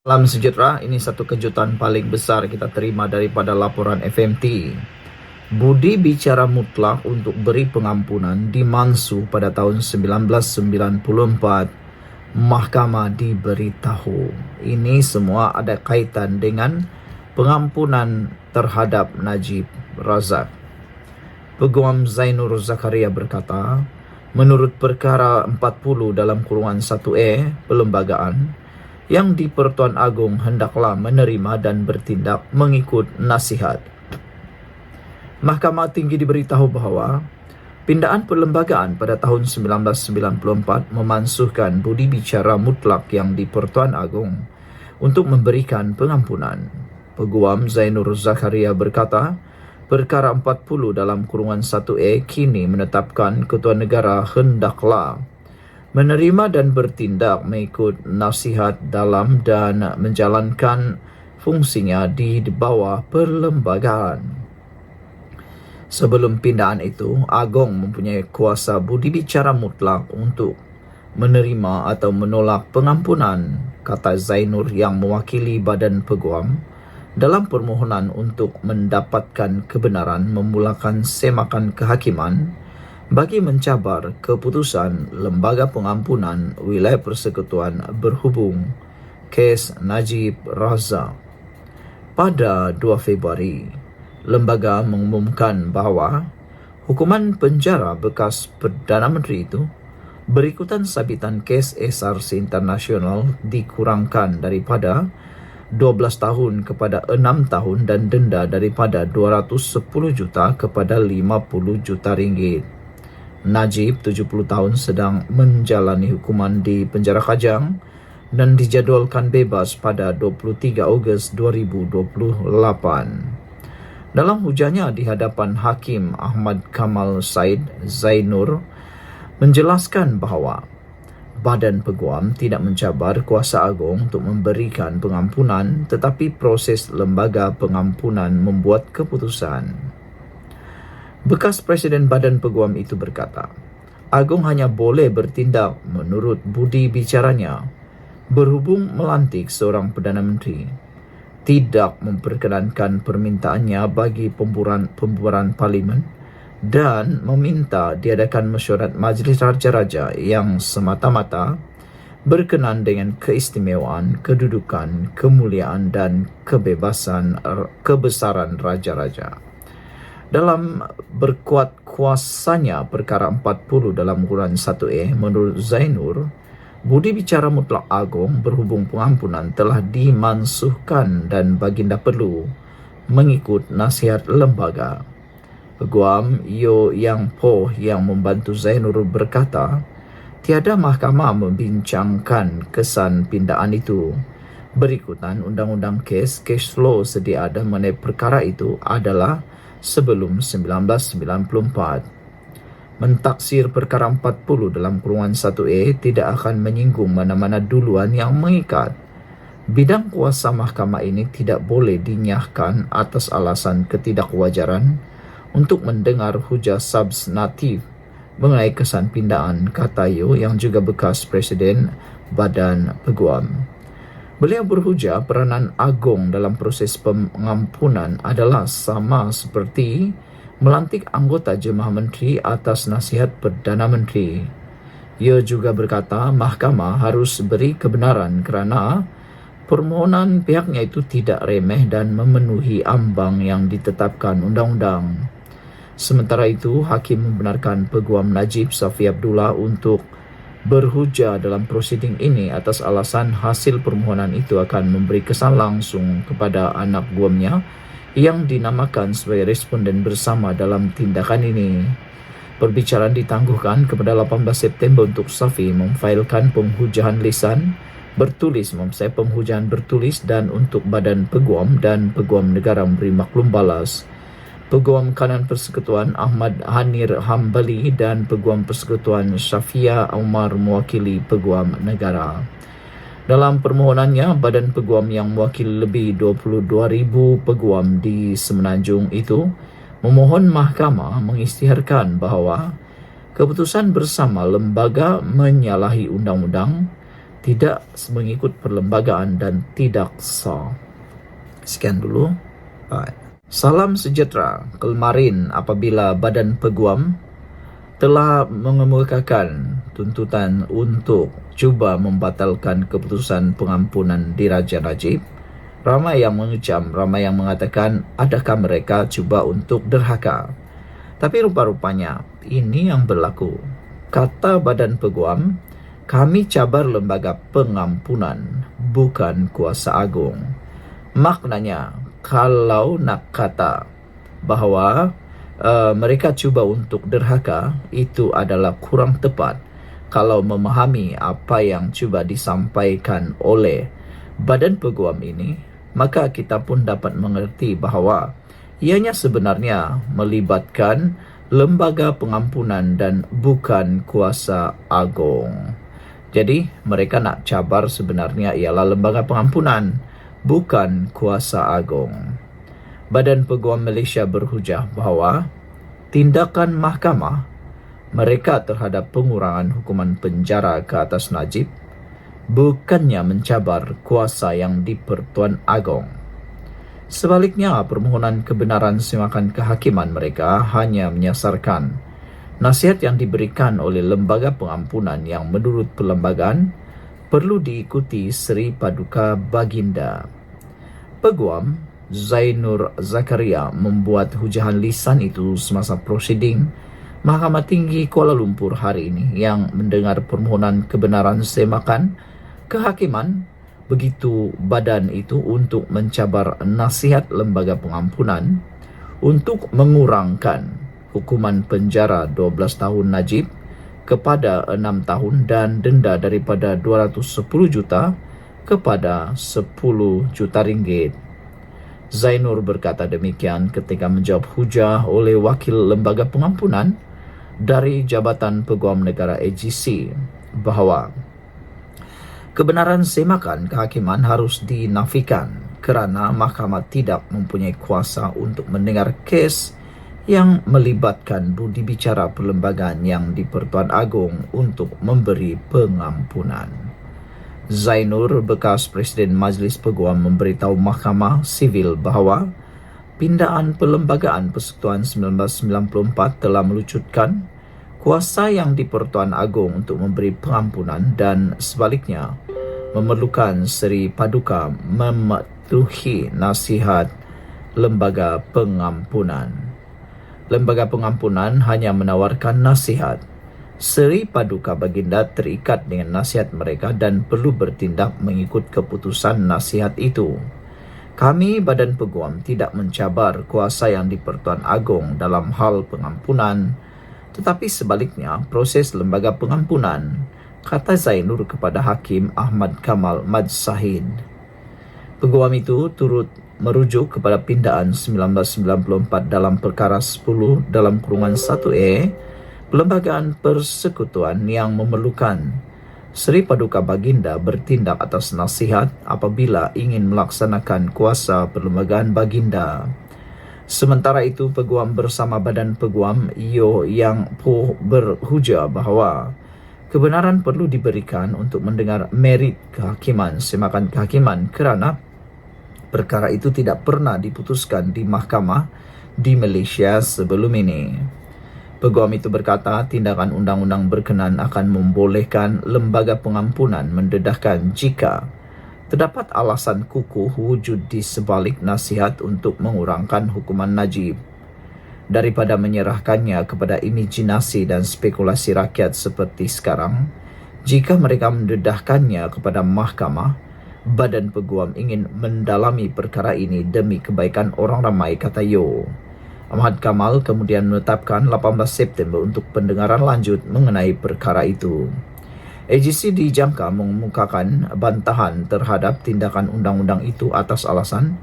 Salam sejahtera, ini satu kejutan paling besar kita terima daripada laporan FMT. Budi bicara mutlak untuk beri pengampunan dimansuh pada tahun 1994. Mahkamah diberitahu. Ini semua ada kaitan dengan pengampunan terhadap Najib Razak. Peguam Zainur Zakaria berkata, menurut perkara 40 dalam kurungan 1A Perlembagaan, yang di-Pertuan Agong hendaklah menerima dan bertindak mengikut nasihat. Mahkamah Tinggi diberitahu bahawa pindaan perlembagaan pada tahun 1994 memansuhkan budi bicara mutlak yang di-Pertuan Agong untuk memberikan pengampunan. Peguam Zainur Zakaria berkata, perkara 40 dalam kurungan 1A kini menetapkan Ketua Negara hendaklah menerima dan bertindak mengikut nasihat dalam dan menjalankan fungsinya di bawah perlembagaan. Sebelum pindaan itu, Agong mempunyai kuasa budi bicara mutlak untuk menerima atau menolak pengampunan, kata Zainur yang mewakili Badan Peguam dalam permohonan untuk mendapatkan kebenaran memulakan semakan kehakiman bagi mencabar keputusan Lembaga Pengampunan Wilayah Persekutuan berhubung kes Najib Razak. Pada 2 Februari, lembaga mengumumkan bahawa hukuman penjara bekas Perdana Menteri itu berikutan sabitan kes SRC International dikurangkan daripada 12 tahun kepada 6 tahun dan denda daripada 210 juta kepada 50 juta ringgit. Najib, 70 tahun, sedang menjalani hukuman di penjara Kajang dan dijadualkan bebas pada 23 Ogos 2028. Dalam hujahnya di hadapan Hakim Ahmad Kamal Said, Zainur menjelaskan bahawa Badan Peguam tidak mencabar kuasa Agong untuk memberikan pengampunan, tetapi proses Lembaga Pengampunan membuat keputusan. Bekas Presiden Badan Peguam itu berkata, Agong hanya boleh bertindak menurut budi bicaranya berhubung melantik seorang Perdana Menteri, tidak memperkenankan permintaannya bagi pembubaran parlimen dan meminta diadakan mesyuarat Majlis Raja-Raja yang semata-mata berkenan dengan keistimewaan, kedudukan, kemuliaan dan kebesaran Raja-Raja. Dalam berkuat kuasanya perkara 40 dalam kurungan 1A, menurut Zainur, budi bicara mutlak Agong berhubung pengampunan telah dimansuhkan dan baginda perlu mengikut nasihat lembaga. Peguam Yo Yang Po yang membantu Zainur berkata, tiada mahkamah membincangkan kesan pindaan itu. Berikutan Undang-Undang Cash Flow sedia ada mengenai perkara itu adalah sebelum 1994. Mentaksir perkara 40 dalam kurungan 1A tidak akan menyinggung mana-mana duluan yang mengikat. Bidang kuasa mahkamah ini tidak boleh dinyahkan atas alasan ketidakwajaran untuk mendengar hujah substantif mengenai kesan pindaan, kata Yo yang juga bekas Presiden Badan Peguam. Beliau berhujah peranan Agong dalam proses pengampunan adalah sama seperti melantik anggota Jemaah Menteri atas nasihat Perdana Menteri. Ia juga berkata mahkamah harus beri kebenaran kerana permohonan pihaknya itu tidak remeh dan memenuhi ambang yang ditetapkan undang-undang. Sementara itu, Hakim membenarkan Peguam Najib Safi Abdullah untuk berhujah dalam prosiding ini atas alasan hasil permohonan itu akan memberi kesan langsung kepada anak guamnya yang dinamakan sebagai responden bersama dalam tindakan ini. Perbicaraan ditangguhkan kepada 18 September untuk Safi memfailkan penghujahan lisan bertulis, penghujahan bertulis dan untuk Badan Peguam dan Peguam Negara memberi maklum balas. Peguam Kanan Persekutuan Ahmad Hanir Hambali dan Peguam Persekutuan Syafia Umar mewakili Peguam Negara. Dalam permohonannya, Badan Peguam yang mewakili lebih 22,000 peguam di Semenanjung itu memohon mahkamah mengisytiharkan bahawa keputusan bersama lembaga menyalahi undang-undang, tidak mengikut perlembagaan dan tidak sah. Sekian dulu. Bye. Salam sejahtera. Kemarin apabila Badan Peguam telah mengemukakan tuntutan untuk cuba membatalkan keputusan pengampunan Diraja Najib, ramai yang mengecam, ramai yang mengatakan adakah mereka cuba untuk derhaka. Tapi rupa-rupanya ini yang berlaku. Kata Badan Peguam, kami cabar lembaga pengampunan, bukan kuasa agung. Maknanya, kalau nak kata bahawa mereka cuba untuk derhaka, itu adalah kurang tepat kalau memahami apa yang cuba disampaikan oleh Badan Peguam ini. Maka kita pun dapat mengerti bahawa ianya sebenarnya melibatkan lembaga pengampunan dan bukan kuasa agung. Jadi mereka nak cabar sebenarnya ialah lembaga pengampunan, bukan kuasa agung. Badan Peguam Malaysia berhujah bahawa tindakan mahkamah mereka terhadap pengurangan hukuman penjara ke atas Najib bukannya mencabar kuasa yang di-Pertuan Agong. Sebaliknya, permohonan kebenaran semakan kehakiman mereka hanya menyasarkan nasihat yang diberikan oleh lembaga pengampunan yang menurut perlembagaan perlu diikuti Seri Paduka Baginda. Peguam Zainur Zakaria membuat hujahan lisan itu semasa prosiding Mahkamah Tinggi Kuala Lumpur hari ini yang mendengar permohonan kebenaran semakan kehakiman begitu badan itu untuk mencabar nasihat lembaga pengampunan untuk mengurangkan hukuman penjara 12 tahun Najib kepada 6 tahun dan denda daripada 210 juta kepada 10 juta ringgit. Zainur berkata demikian ketika menjawab hujah oleh wakil lembaga pengampunan dari Jabatan Peguam Negara AGC bahawa kebenaran semakan kehakiman harus dinafikan kerana mahkamah tidak mempunyai kuasa untuk mendengar kes yang melibatkan budi bicara perlembagaan yang di-Pertuan Agong untuk memberi pengampunan. Zainur, bekas Presiden Majlis Peguam, memberitahu Mahkamah Sivil bahawa pindaan Perlembagaan Persekutuan 1994 telah melucutkan kuasa yang di-Pertuan Agong untuk memberi pengampunan dan sebaliknya memerlukan Seri Paduka mematuhi nasihat lembaga pengampunan. Lembaga pengampunan hanya menawarkan nasihat. Seri Paduka Baginda terikat dengan nasihat mereka dan perlu bertindak mengikut keputusan nasihat itu. Kami, Badan Peguam, tidak mencabar kuasa yang di-Pertuan Agong dalam hal pengampunan, tetapi sebaliknya proses lembaga pengampunan, kata Zainur kepada Hakim Ahmad Kamal Mad Sahid. Peguam itu turut merujuk kepada pindaan 1994 dalam perkara 10 dalam kurungan 1A Perlembagaan Persekutuan yang memerlukan Seri Paduka Baginda bertindak atas nasihat apabila ingin melaksanakan kuasa Perlembagaan Baginda. Sementara itu, Peguam bersama Badan Peguam IO yang berhujah bahawa kebenaran perlu diberikan untuk mendengar merit kehakiman semakan kehakiman kerana perkara itu tidak pernah diputuskan di mahkamah di Malaysia sebelum ini. Peguam itu berkata tindakan undang-undang berkenan akan membolehkan lembaga pengampunan mendedahkan jika terdapat alasan kukuh wujud di sebalik nasihat untuk mengurangkan hukuman Najib daripada menyerahkannya kepada imajinasi dan spekulasi rakyat seperti sekarang. Jika mereka mendedahkannya kepada mahkamah, Badan Peguam ingin mendalami perkara ini demi kebaikan orang ramai, kata Yo. Ahmad Kamal kemudian menetapkan 18 September untuk pendengaran lanjut mengenai perkara itu. AGC dijangka mengemukakan bantahan terhadap tindakan undang-undang itu atas alasan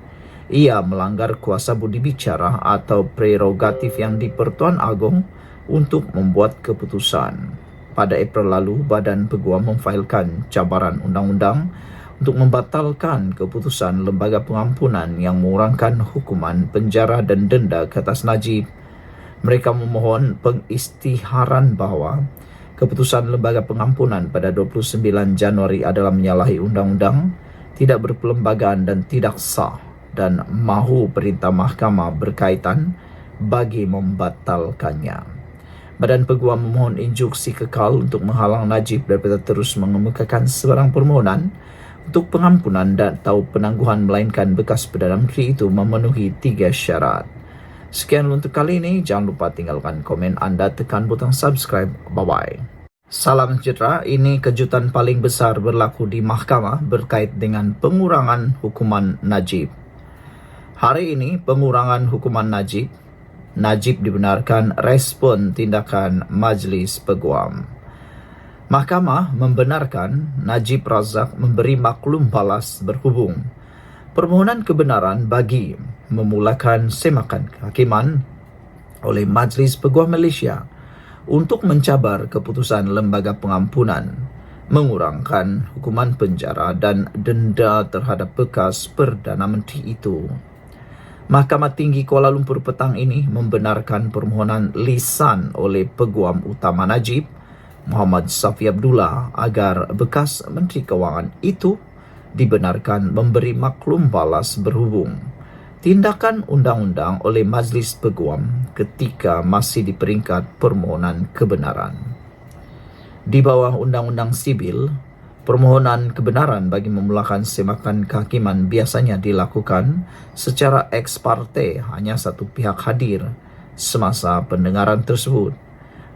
ia melanggar kuasa budi bicara atau prerogatif yang di-Pertuan Agong untuk membuat keputusan. Pada April lalu, Badan Peguam memfailkan cabaran undang-undang untuk membatalkan keputusan Lembaga Pengampunan yang mengurangkan hukuman penjara dan denda ke atas Najib. Mereka memohon pengisytiharan bahawa Keputusan Lembaga Pengampunan pada 29 Januari adalah menyalahi undang-undang, tidak berperlembagaan dan tidak sah, dan mahu perintah mahkamah berkaitan bagi membatalkannya. Badan Peguam memohon injuksi kekal untuk menghalang Najib daripada terus mengemukakan sebarang permohonan untuk pengampunan dan atau penangguhan, melainkan bekas Perdana Menteri itu memenuhi 3 syarat. Sekian untuk kali ini. Jangan lupa tinggalkan komen anda, tekan butang subscribe. Bye-bye. Salam sejahtera. Ini kejutan paling besar berlaku di mahkamah berkait dengan pengurangan hukuman Najib. Hari ini pengurangan hukuman Najib dibenarkan respon tindakan Majlis Peguam. Mahkamah membenarkan Najib Razak memberi maklum balas berhubung permohonan kebenaran bagi memulakan semakan kehakiman oleh Majlis Peguam Malaysia untuk mencabar keputusan Lembaga Pengampunan, mengurangkan hukuman penjara dan denda terhadap bekas Perdana Menteri itu. Mahkamah Tinggi Kuala Lumpur petang ini membenarkan permohonan lisan oleh Peguam Utama Najib, Muhammad Safi Abdullah, agar bekas Menteri Kewangan itu dibenarkan memberi maklum balas berhubung tindakan undang-undang oleh Majlis Peguam ketika masih di peringkat permohonan kebenaran. Di bawah Undang-Undang Sibil, permohonan kebenaran bagi memulakan semakan kehakiman biasanya dilakukan secara ex parte, hanya satu pihak hadir semasa pendengaran tersebut.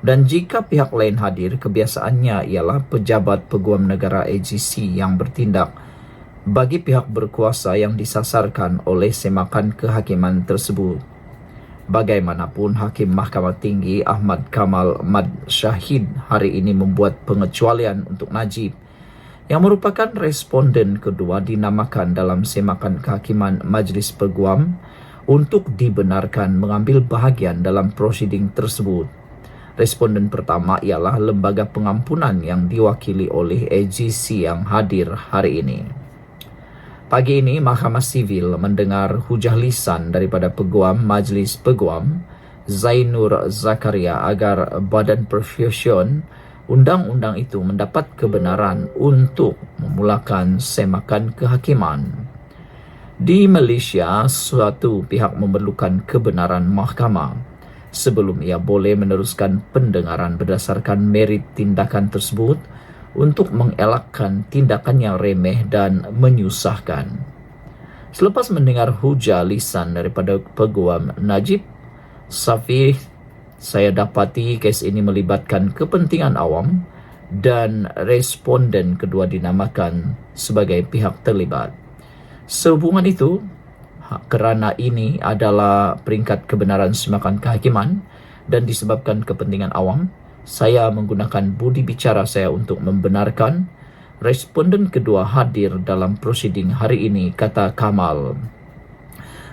Dan jika pihak lain hadir, kebiasaannya ialah pejabat Peguam Negara AGC yang bertindak bagi pihak berkuasa yang disasarkan oleh semakan kehakiman tersebut. Bagaimanapun, Hakim Mahkamah Tinggi Ahmad Kamal Mad Syahid hari ini membuat pengecualian untuk Najib, yang merupakan responden kedua dinamakan dalam semakan kehakiman Majlis Peguam, untuk dibenarkan mengambil bahagian dalam prosiding tersebut. Responden pertama ialah Lembaga Pengampunan yang diwakili oleh AGC yang hadir hari ini. Pagi ini, Mahkamah Sivil mendengar hujah lisan daripada Peguam Majlis Peguam Zainur Zakaria agar Badan Perfusion undang-undang itu mendapat kebenaran untuk memulakan semakan kehakiman. Di Malaysia, suatu pihak memerlukan kebenaran mahkamah sebelum ia boleh meneruskan pendengaran berdasarkan merit tindakan tersebut untuk mengelakkan tindakan yang remeh dan menyusahkan. Selepas mendengar hujah lisan daripada Peguam Najib Safi, saya dapati kes ini melibatkan kepentingan awam dan responden kedua dinamakan sebagai pihak terlibat. Sehubungan itu, kerana ini adalah peringkat kebenaran semakan kehakiman dan disebabkan kepentingan awam, saya menggunakan budi bicara saya untuk membenarkan responden kedua hadir dalam prosiding hari ini, kata Kamal.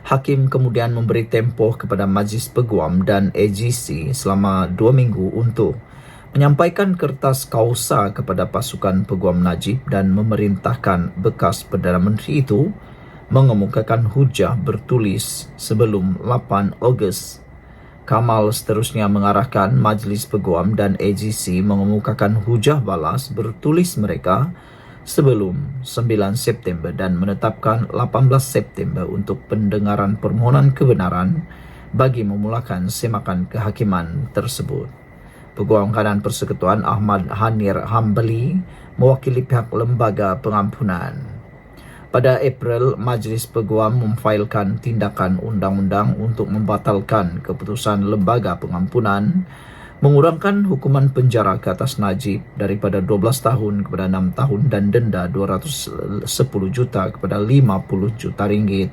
Hakim kemudian memberi tempoh kepada Majlis Peguam dan AGC selama 2 minggu untuk menyampaikan kertas kausa kepada pasukan Peguam Najib dan memerintahkan bekas Perdana Menteri itu mengemukakan hujah bertulis sebelum 8 Ogos. Kamal seterusnya mengarahkan Majlis Peguam dan AGC mengemukakan hujah balas bertulis mereka sebelum 9 September dan menetapkan 18 September untuk pendengaran permohonan kebenaran bagi memulakan semakan kehakiman tersebut. Peguam Kanan Persekutuan Ahmad Hanir Hambali mewakili pihak Lembaga Pengampunan. Pada April, Majlis Peguam memfailkan tindakan undang-undang untuk membatalkan keputusan Lembaga Pengampunan mengurangkan hukuman penjara ke atas Najib daripada 12 tahun kepada 6 tahun dan denda 210 juta kepada 50 juta ringgit.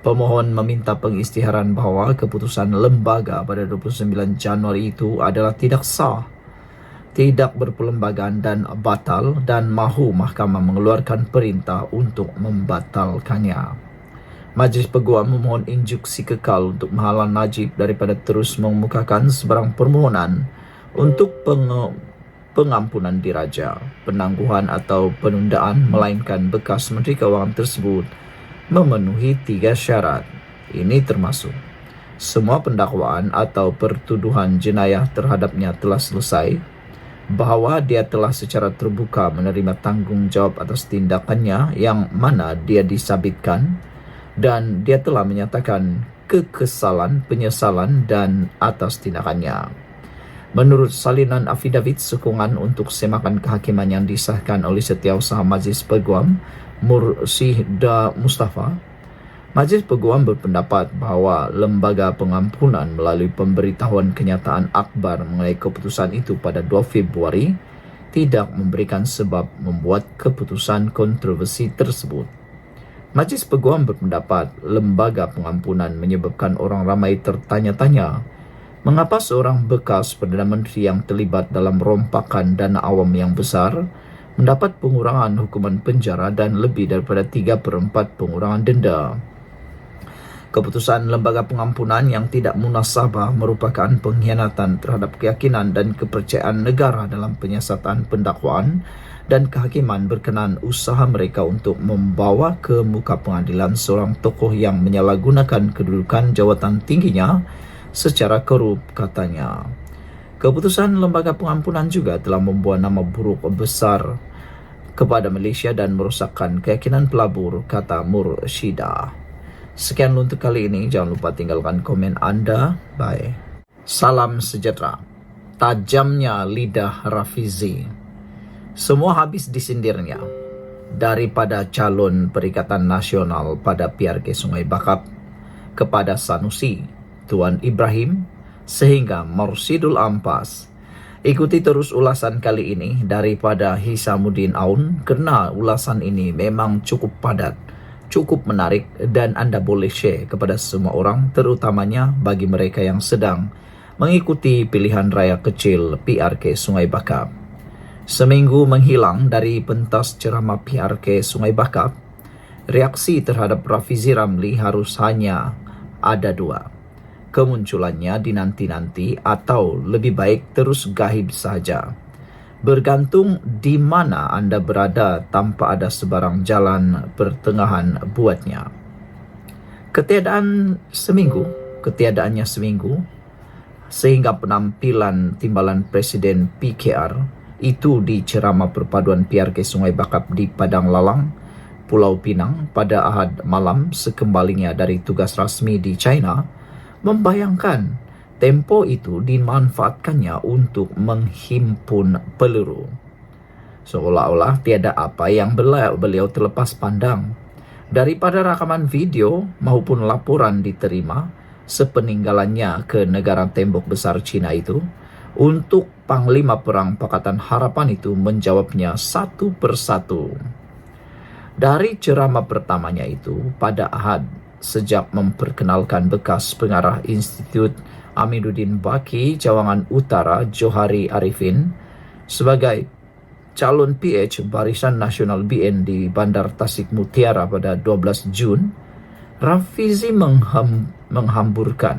Pemohon meminta pengisytiharan bahawa keputusan lembaga pada 29 Januari itu adalah tidak sah, tidak berperlembagaan dan batal, dan mahu mahkamah mengeluarkan perintah untuk membatalkannya. Majlis Peguam memohon injuksi kekal untuk menghalang Najib daripada terus mengemukakan sebarang permohonan untuk pengampunan diraja, penangguhan atau penundaan, melainkan bekas Menteri Kewangan tersebut memenuhi 3 syarat. Ini termasuk semua pendakwaan atau pertuduhan jenayah terhadapnya telah selesai, bahwa dia telah secara terbuka menerima tanggungjawab atas tindakannya yang mana dia disabitkan, dan dia telah menyatakan kekesalan, penyesalan dan atas tindakannya. Menurut salinan afidavit sokongan untuk semakan kehakiman yang disahkan oleh Setiausaha Majlis Peguam Mursida Mustafa, Majlis Peguam berpendapat bahawa Lembaga Pengampunan melalui pemberitahuan kenyataan akhbar mengenai keputusan itu pada 2 Februari tidak memberikan sebab membuat keputusan kontroversi tersebut. Majlis Peguam berpendapat Lembaga Pengampunan menyebabkan orang ramai tertanya-tanya mengapa seorang bekas Perdana Menteri yang terlibat dalam rompakan dana awam yang besar mendapat pengurangan hukuman penjara dan lebih daripada 3/4 pengurangan denda. Keputusan Lembaga Pengampunan yang tidak munasabah merupakan pengkhianatan terhadap keyakinan dan kepercayaan negara dalam penyiasatan pendakwaan dan kehakiman berkenaan usaha mereka untuk membawa ke muka pengadilan seorang tokoh yang menyalahgunakan kedudukan jawatan tingginya secara korup, katanya. Keputusan Lembaga Pengampunan juga telah membawa nama buruk besar kepada Malaysia dan merosakkan keyakinan pelabur, kata Mursida. Sekian untuk kali ini. Jangan lupa tinggalkan komen anda. Bye. Salam sejahtera. Tajamnya lidah Rafizi. Semua habis disindirnya. Daripada calon Perikatan Nasional pada PRK Sungai Bakap kepada Sanusi, Tuan Ibrahim, sehingga Mursidul Ampas. Ikuti terus ulasan kali ini daripada Hisamuddin Aun, kerana ulasan ini memang cukup padat, cukup menarik dan anda boleh share kepada semua orang, terutamanya bagi mereka yang sedang mengikuti pilihan raya kecil PRK Sungai Bakap. Seminggu menghilang dari pentas ceramah PRK Sungai Bakap, reaksi terhadap Rafizi Ramli harus hanya ada dua. Kemunculannya dinanti-nanti atau lebih baik terus gaib saja. Bergantung di mana anda berada tanpa ada sebarang jalan pertengahan buatnya. Ketiadaannya seminggu, sehingga penampilan timbalan Presiden PKR itu di ceramah perpaduan PRK Sungai Bakap di Padang Lalang, Pulau Pinang pada Ahad malam sekembalinya dari tugas rasmi di China, membayangkan tempo itu dimanfaatkannya untuk menghimpun peluru. Seolah-olah tiada apa yang beliau terlepas pandang. Daripada rakaman video maupun laporan diterima sepeninggalannya ke negara tembok besar Cina itu, untuk Panglima Perang Pakatan Harapan itu menjawabnya satu persatu. Dari ceramah pertamanya itu pada Ahad, sejak memperkenalkan bekas pengarah Institut Amiruddin Baki Cawangan Utara Johari Arifin sebagai calon PH Barisan Nasional BN di Bandar Tasik Mutiara pada 12 Jun, Rafizi menghamburkan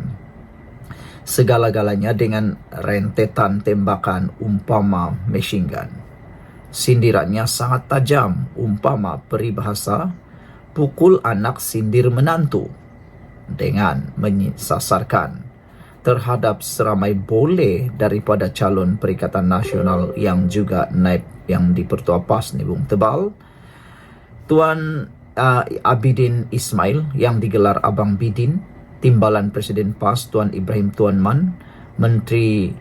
segala-galanya dengan rentetan tembakan umpama machine gun. Sindirannya sangat tajam, umpama peribahasa pukul anak sindir menantu, dengan menyasarkan terhadap seramai boleh daripada calon Perikatan Nasional yang juga naib yang di-Pertua PAS ni Bung Tebal, Tuan Abidin Ismail yang digelar Abang Bidin, Timbalan Presiden PAS Tuan Ibrahim Tuan Man, Menteri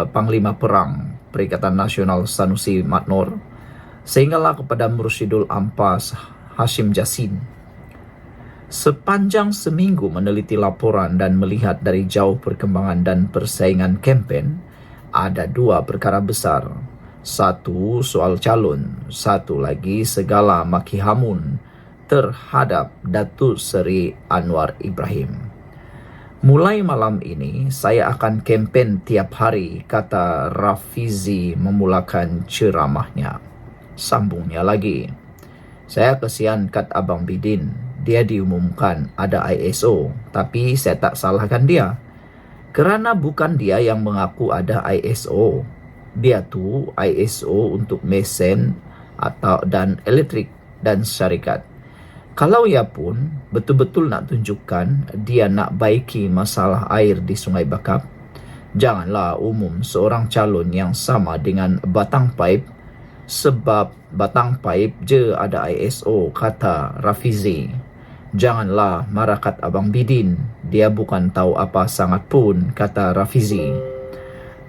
Panglima Perang Perikatan Nasional Sanusi Matnor, sehinggalah kepada Mursidul Ampas Hashim Jasin. Sepanjang seminggu meneliti laporan dan melihat dari jauh perkembangan dan persaingan kempen, ada dua perkara besar. Satu, soal calon. Satu lagi, segala maki hamun terhadap Datuk Seri Anwar Ibrahim. Mulai malam ini, saya akan kempen tiap hari, kata Rafizi memulakan ceramahnya. Sambungnya lagi, saya kesian kat Abang Bidin. Dia diumumkan ada ISO, tapi saya tak salahkan dia. Kerana bukan dia yang mengaku ada ISO. Dia tu ISO untuk mesin dan elektrik dan syarikat. Kalau ia pun betul-betul nak tunjukkan dia nak baiki masalah air di Sungai Bakap, Janganlah umum seorang calon yang sama dengan batang paip, sebab batang paip je ada ISO, kata Rafizi. Janganlah marakat Abang Bidin, dia bukan tahu apa sangat pun, kata Rafizi.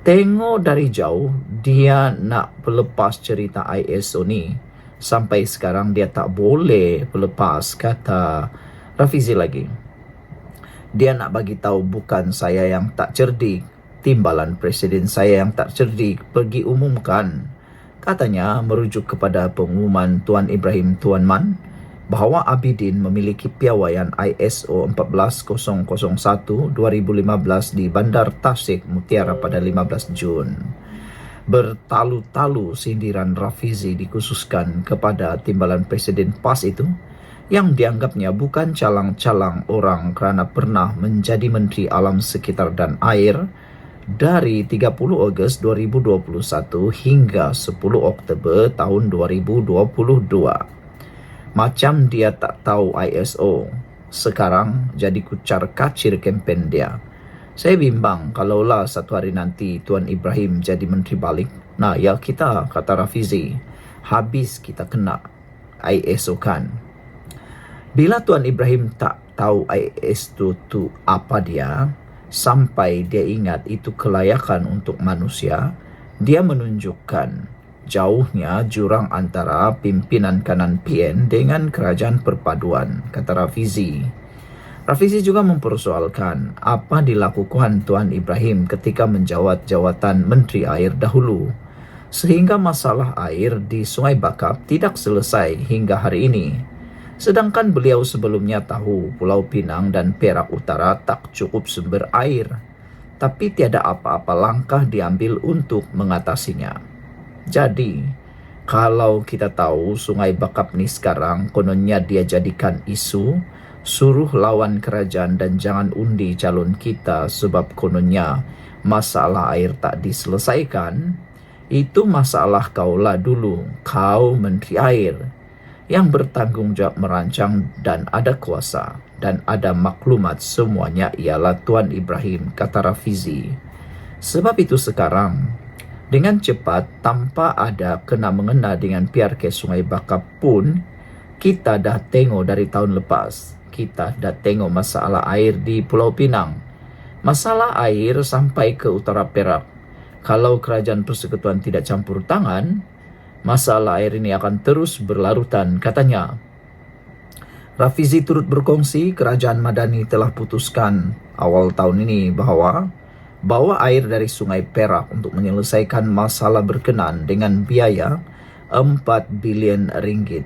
Tengok dari jauh, dia nak pelepas cerita ISO ni. Sampai sekarang dia tak boleh pelepas, kata Rafizi lagi. Dia nak bagi tahu bukan saya yang tak cerdik, timbalan presiden saya yang tak cerdik pergi umumkan. Katanya merujuk kepada pengumuman Tuan Ibrahim Tuan Man bahawa Abidin memiliki piawaian ISO 14001-2015 di Bandar Tasik Mutiara pada 15 Jun. Bertalu-talu sindiran Rafizi dikhususkan kepada timbalan Presiden PAS itu yang dianggapnya bukan calang-calang orang kerana pernah menjadi Menteri Alam Sekitar dan Air dari 30 Ogos 2021 hingga 10 Oktober tahun 2022. Macam dia tak tahu ISO. Sekarang jadi kucar kacir kempen dia. Saya bimbang kalaulah satu hari nanti Tuan Ibrahim jadi menteri balik. Nah, ya kita, kata Rafizi, habis kita kena ISO kan. Bila Tuan Ibrahim tak tahu ISO tu apa dia, sampai dia ingat itu kelayakan untuk manusia, dia menunjukkan jauhnya jurang antara pimpinan kanan PN dengan kerajaan perpaduan, kata Rafizi. Rafizi juga mempersoalkan apa dilakukan Tuan Ibrahim ketika menjawat jawatan Menteri Air dahulu, sehingga masalah air di Sungai Bakap tidak selesai hingga hari ini. Sedangkan beliau sebelumnya tahu Pulau Pinang dan Perak Utara tak cukup sumber air, tapi tiada apa-apa langkah diambil untuk mengatasinya. Jadi, kalau kita tahu Sungai Bakap ni sekarang kononnya dia jadikan isu, suruh lawan kerajaan dan jangan undi calon kita sebab kononnya masalah air tak diselesaikan, itu masalah kaulah dulu, kau Menteri Air yang bertanggungjawab merancang dan ada kuasa dan ada maklumat semuanya ialah Tuan Ibrahim, kata Rafizi. Sebab itu sekarang, dengan cepat, tanpa ada kena-mengena dengan PRK Sungai Bakap pun, kita dah tengok dari tahun lepas. Kita dah tengok masalah air di Pulau Pinang. Masalah air sampai ke utara Perak. Kalau kerajaan persekutuan tidak campur tangan, masalah air ini akan terus berlarutan, katanya. Rafizi turut berkongsi kerajaan Madani telah putuskan awal tahun ini bawa air dari Sungai Perak untuk menyelesaikan masalah berkenan dengan biaya 4 bilion ringgit.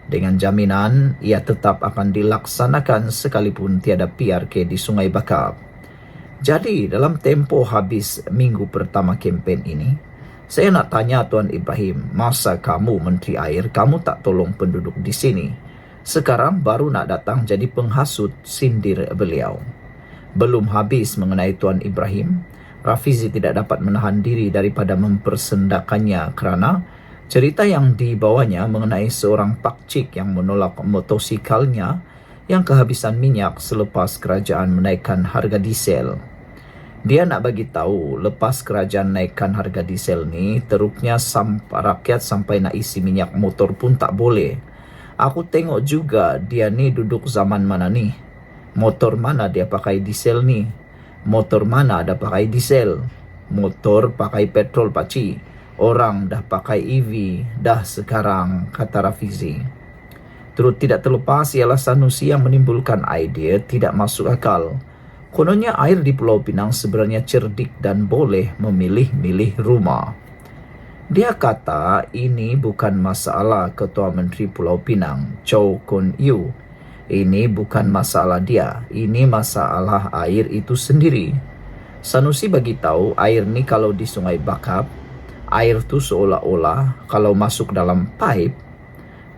Dengan jaminan ia tetap akan dilaksanakan sekalipun tiada PRK di Sungai Bakap. Jadi dalam tempoh habis minggu pertama kempen ini, saya nak tanya Tuan Ibrahim, masa kamu Menteri Air, kamu tak tolong penduduk di sini? Sekarang baru nak datang jadi penghasut, sindir beliau. Belum habis mengenai Tuan Ibrahim, Rafizi tidak dapat menahan diri daripada mempersendakannya kerana cerita yang dibawanya mengenai seorang pakcik yang menolak motosikalnya yang kehabisan minyak selepas kerajaan menaikkan harga diesel. Dia nak bagi tahu lepas kerajaan naikkan harga diesel ni, teruknya rakyat sampai nak isi minyak motor pun tak boleh. Aku tengok juga dia ni duduk zaman mana ni. Motor mana dia pakai diesel ni? Motor mana ada pakai diesel? Motor pakai petrol paci. Orang dah pakai EV dah sekarang, kata Rafizi. Turut tidak terlepas ialah Sanusi yang menimbulkan idea tidak masuk akal. Kononnya air di Pulau Pinang sebenarnya cerdik dan boleh memilih-milih rumah. Dia kata ini bukan masalah Ketua Menteri Pulau Pinang, Chow Kun Yew. Ini bukan masalah dia, ini masalah air itu sendiri. Sanusi bagi tahu air ni kalau di Sungai Bakap, air tu seolah-olah kalau masuk dalam pipe,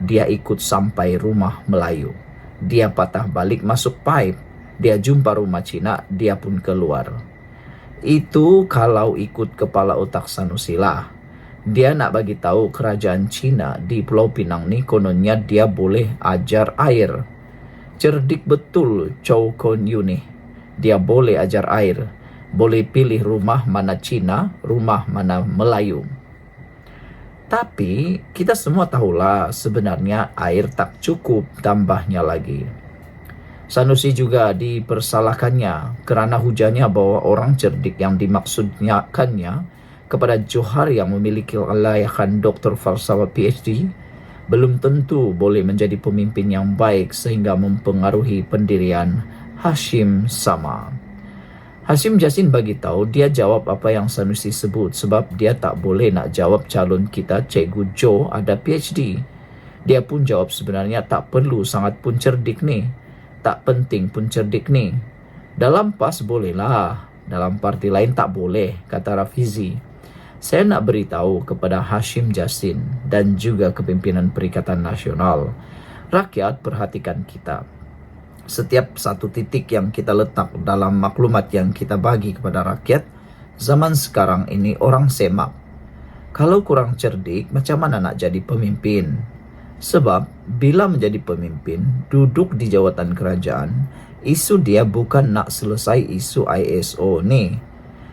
dia ikut sampai rumah Melayu. Dia patah balik masuk pipe, dia jumpa rumah Cina, dia pun keluar. Itu kalau ikut kepala otak Sanusi lah. Dia nak bagi tahu kerajaan Cina di Pulau Pinang ni kononnya dia boleh ajar air. Cerdik betul Chow Kun Yew ni. Dia boleh ajar air. Boleh pilih rumah mana Cina, rumah mana Melayu. Tapi kita semua tahulah sebenarnya air tak cukup, tambahnya lagi. Sanusi juga dipersalahkannya kerana hujannya bawa orang cerdik yang dimaksudkannya kepada Johar yang memiliki kelayakan doktor falsafah PhD belum tentu boleh menjadi pemimpin yang baik sehingga mempengaruhi pendirian Hashim Sama. Hashim Jasin bagi tahu dia jawab apa yang Sanusi sebut sebab dia tak boleh nak jawab calon kita Cikgu Joe ada PhD. Dia pun jawab sebenarnya tak perlu sangat pun cerdik ni. Tak penting pun cerdik ni. Dalam PAS bolehlah, dalam parti lain tak boleh, kata Rafizi. Saya nak beritahu kepada Hashim Jasin dan juga kepimpinan Perikatan Nasional. Rakyat perhatikan kita. Setiap satu titik yang kita letak dalam maklumat yang kita bagi kepada rakyat, zaman sekarang ini orang semak. Kalau kurang cerdik, macam mana nak jadi pemimpin? Sebab bila menjadi pemimpin, duduk di jawatan kerajaan, isu dia bukan nak selesai isu ISO ni.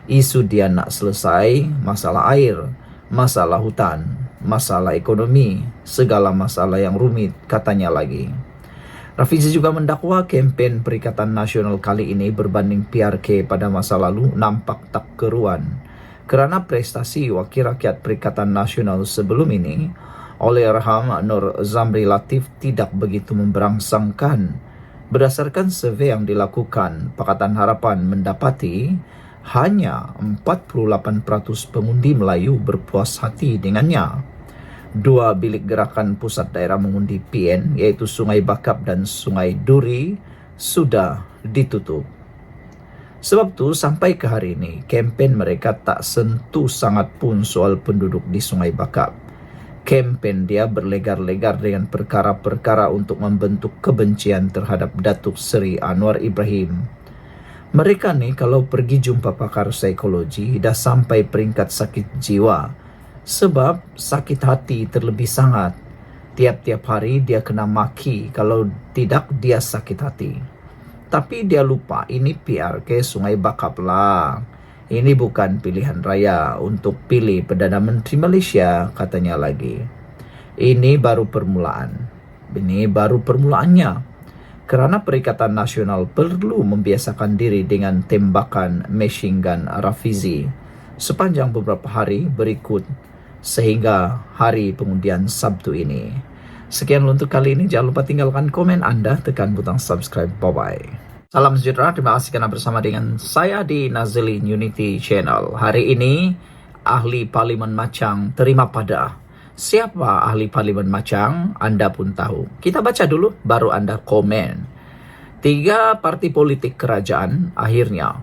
Isu dia nak selesai masalah air, masalah hutan, masalah ekonomi, segala masalah yang rumit, katanya lagi. Rafizi juga mendakwa kempen Perikatan Nasional kali ini berbanding PRK pada masa lalu nampak tak keruan. Kerana prestasi Wakil Rakyat Perikatan Nasional sebelum ini, Allahyarham Nur Zamri Latif tidak begitu memberangsangkan. Berdasarkan survei yang dilakukan, Pakatan Harapan mendapati hanya 48% pengundi Melayu berpuas hati dengannya. 2 bilik gerakan pusat daerah mengundi PN iaitu Sungai Bakap dan Sungai Duri sudah ditutup. Sebab tu sampai ke hari ini kempen mereka tak sentuh sangat pun soal penduduk di Sungai Bakap. Kempen dia berlegar-legar dengan perkara-perkara untuk membentuk kebencian terhadap Datuk Seri Anwar Ibrahim. Mereka ni kalau pergi jumpa pakar psikologi dah sampai peringkat sakit jiwa. Sebab sakit hati terlebih sangat. Tiap-tiap hari dia kena maki, kalau tidak dia sakit hati. Tapi dia lupa ini PRK Sungai Bakap lah. Ini bukan pilihan raya untuk pilih Perdana Menteri Malaysia, katanya lagi. Ini baru permulaan. Ini baru permulaannya. Kerana Perikatan Nasional perlu membiasakan diri dengan tembakan machine gun Rafizi sepanjang beberapa hari berikut sehingga hari pengundian Sabtu ini. Sekian untuk kali ini. Jangan lupa tinggalkan komen anda, tekan butang subscribe. Bye-bye. Salam sejahtera. Terima kasih kerana bersama dengan saya di Nazilin Unity Channel. Hari ini, Ahli Parlimen Machang terima pada. Siapa Ahli Parlimen Machang? Anda pun tahu. Kita baca dulu, baru anda komen. 3 parti politik kerajaan akhirnya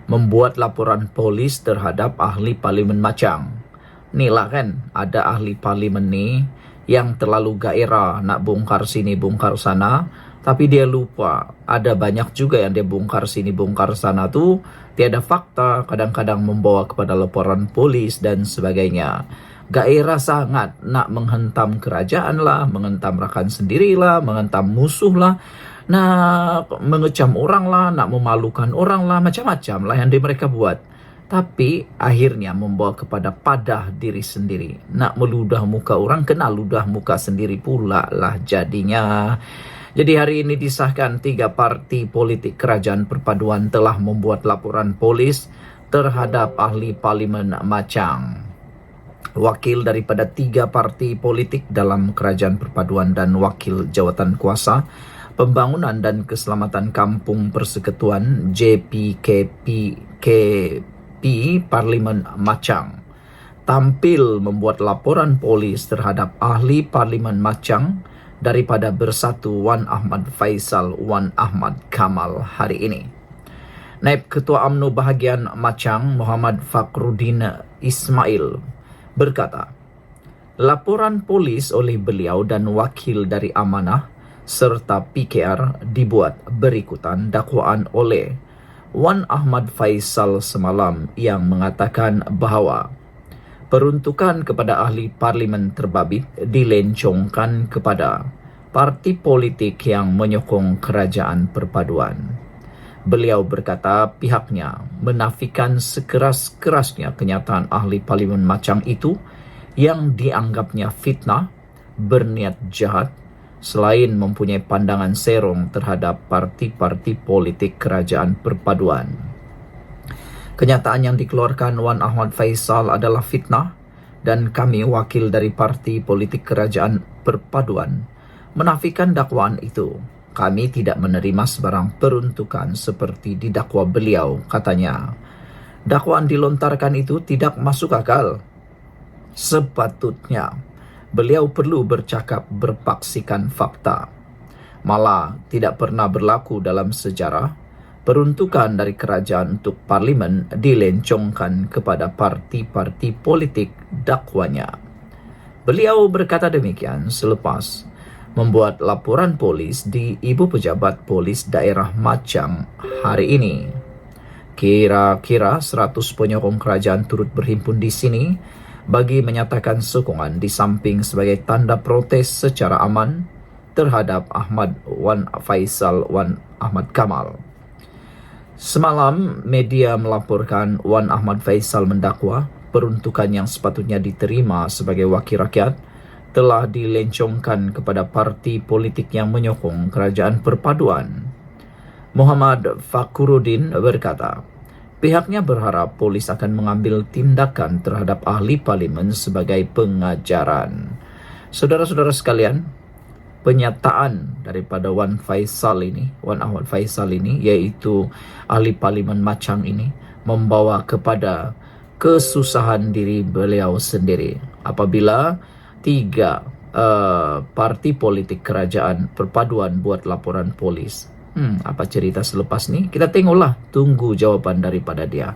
membuat laporan polis terhadap Ahli Parlimen Machang. Inilah kan, ada ahli parlimen ni yang terlalu gairah nak bongkar sini, bongkar sana. Tapi dia lupa, ada banyak juga yang dia bongkar sini, bongkar sana tu tiada fakta, kadang-kadang membawa kepada laporan polis dan sebagainya. Gairah sangat nak menghentam kerajaan lah, menghentam rakan sendirilah, menghentam musuh lah, nak mengecam orang lah, nak memalukan orang lah, macam-macam lah yang mereka buat. Tapi akhirnya membawa kepada padah diri sendiri. Nak meludah muka orang, kena ludah muka sendiri pula lah jadinya. Jadi hari ini disahkan 3 parti politik kerajaan perpaduan telah membuat laporan polis terhadap Ahli Parlimen Machang. Wakil daripada 3 parti politik dalam kerajaan perpaduan dan wakil jawatan kuasa Pembangunan dan Keselamatan Kampung Persekutuan JPKP Parlimen Machang tampil membuat laporan polis terhadap Ahli Parlimen Machang daripada Bersatu Wan Ahmad Faisal Wan Ahmad Kamal hari ini. Naib Ketua UMNO Bahagian Machang Muhammad Fakhruddin Ismail berkata, laporan polis oleh beliau dan wakil dari Amanah serta PKR dibuat berikutan dakwaan oleh Wan Ahmad Faisal semalam yang mengatakan bahawa peruntukan kepada ahli parlimen terbabit dilencongkan kepada parti politik yang menyokong kerajaan perpaduan. Beliau berkata pihaknya menafikan sekeras-kerasnya kenyataan ahli parlimen macam itu yang dianggapnya fitnah, berniat jahat, selain mempunyai pandangan serong terhadap parti-parti politik kerajaan perpaduan. Kenyataan yang dikeluarkan Wan Ahmad Faisal adalah fitnah dan kami wakil dari parti politik kerajaan perpaduan menafikan dakwaan itu. Kami tidak menerima sebarang peruntukan seperti didakwa beliau, katanya. Dakwaan dilontarkan itu tidak masuk akal. Sepatutnya beliau perlu bercakap berpaksikan fakta. Malah tidak pernah berlaku dalam sejarah peruntukan dari kerajaan untuk parlimen dilencongkan kepada parti-parti politik dakwanya. Beliau berkata demikian selepas membuat laporan polis di Ibu Pejabat Polis Daerah Machang hari ini. Kira-kira 100 penyokong kerajaan turut berhimpun di sini bagi menyatakan sokongan di samping sebagai tanda protes secara aman terhadap Wan Faisal Wan Ahmad Kamal. Semalam, media melaporkan Wan Ahmad Faisal mendakwa peruntukan yang sepatutnya diterima sebagai wakil rakyat telah dilencongkan kepada parti politik yang menyokong kerajaan perpaduan. Muhammad Fakhruddin berkata, pihaknya berharap polis akan mengambil tindakan terhadap ahli parlimen sebagai pengajaran. Saudara-saudara sekalian, penyataan daripada Wan Ahmad Faisal ini, iaitu ahli parlimen Machang ini, membawa kepada kesusahan diri beliau sendiri apabila 3 parti politik kerajaan perpaduan buat laporan polis. Apa cerita selepas ni? Kita tengoklah, tunggu jawapan daripada dia.